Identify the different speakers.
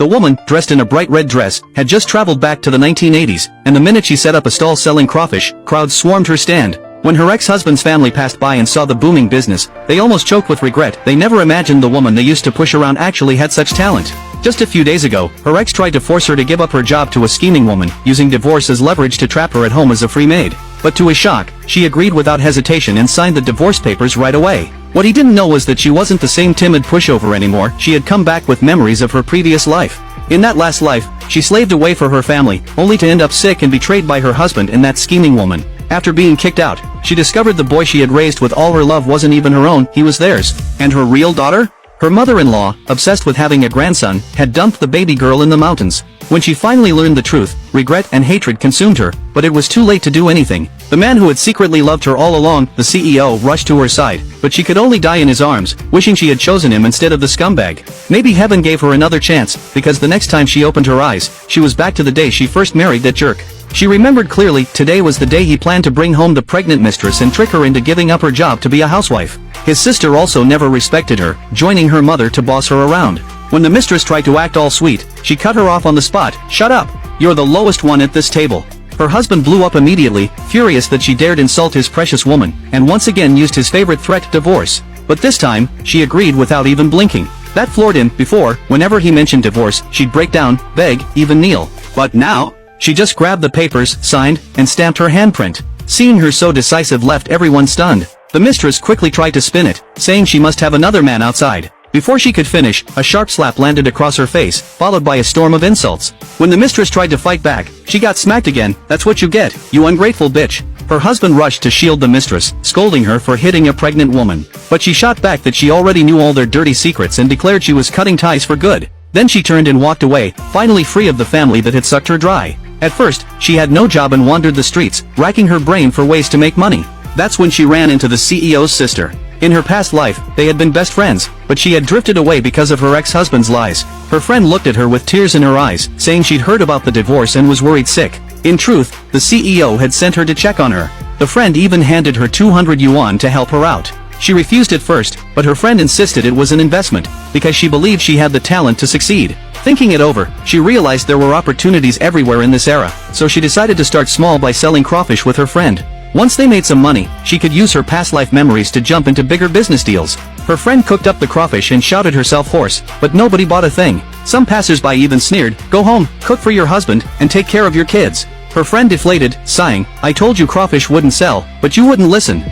Speaker 1: The woman, dressed in a bright red dress, had just traveled back to the 1980s, and the minute she set up a stall selling crawfish, crowds swarmed her stand. When her ex-husband's family passed by and saw the booming business, they almost choked with regret. They never imagined the woman they used to push around actually had such talent. Just a few days ago, her ex tried to force her to give up her job to a scheming woman, using divorce as leverage to trap her at home as a free maid. But to his shock, she agreed without hesitation and signed the divorce papers right away. What he didn't know was that she wasn't the same timid pushover anymore. She had come back with memories of her previous life. In that last life, she slaved away for her family, only to end up sick and betrayed by her husband and that scheming woman. After being kicked out, she discovered the boy she had raised with all her love wasn't even her own, he was theirs. And her real daughter? Her mother-in-law, obsessed with having a grandson, had dumped the baby girl in the mountains. When she finally learned the truth, regret and hatred consumed her, but it was too late to do anything. The man who had secretly loved her all along, the CEO, rushed to her side, but she could only die in his arms, wishing she had chosen him instead of the scumbag. Maybe heaven gave her another chance, because the next time she opened her eyes, she was back to the day she first married that jerk. She remembered clearly, today was the day he planned to bring home the pregnant mistress and trick her into giving up her job to be a housewife. His sister also never respected her, joining her mother to boss her around. When the mistress tried to act all sweet, she cut her off on the spot. "Shut up! You're the lowest one at this table." Her husband blew up immediately, furious that she dared insult his precious woman, and once again used his favorite threat, divorce. But this time, she agreed without even blinking. That floored him. Before, whenever he mentioned divorce, she'd break down, beg, even kneel. But now, she just grabbed the papers, signed, and stamped her handprint. Seeing her so decisive left everyone stunned. The mistress quickly tried to spin it, saying she must have another man outside. Before she could finish, a sharp slap landed across her face, followed by a storm of insults. When the mistress tried to fight back, she got smacked again. "That's what you get, you ungrateful bitch." Her husband rushed to shield the mistress, scolding her for hitting a pregnant woman. But she shot back that she already knew all their dirty secrets and declared she was cutting ties for good. Then she turned and walked away, finally free of the family that had sucked her dry. At first, she had no job and wandered the streets, racking her brain for ways to make money. That's when she ran into the CEO's sister. In her past life, they had been best friends, but she had drifted away because of her ex-husband's lies. Her friend looked at her with tears in her eyes, saying she'd heard about the divorce and was worried sick. In truth, the CEO had sent her to check on her. The friend even handed her 200 yuan to help her out. She refused at first, but her friend insisted it was an investment, because she believed she had the talent to succeed. Thinking it over, she realized there were opportunities everywhere in this era, so she decided to start small by selling crawfish with her friend. Once they made some money, she could use her past life memories to jump into bigger business deals. Her friend cooked up the crawfish and shouted herself hoarse, but nobody bought a thing. Some passersby even sneered, "Go home, cook for your husband, and take care of your kids." Her friend deflated, sighing, "I told you crawfish wouldn't sell, but you wouldn't listen."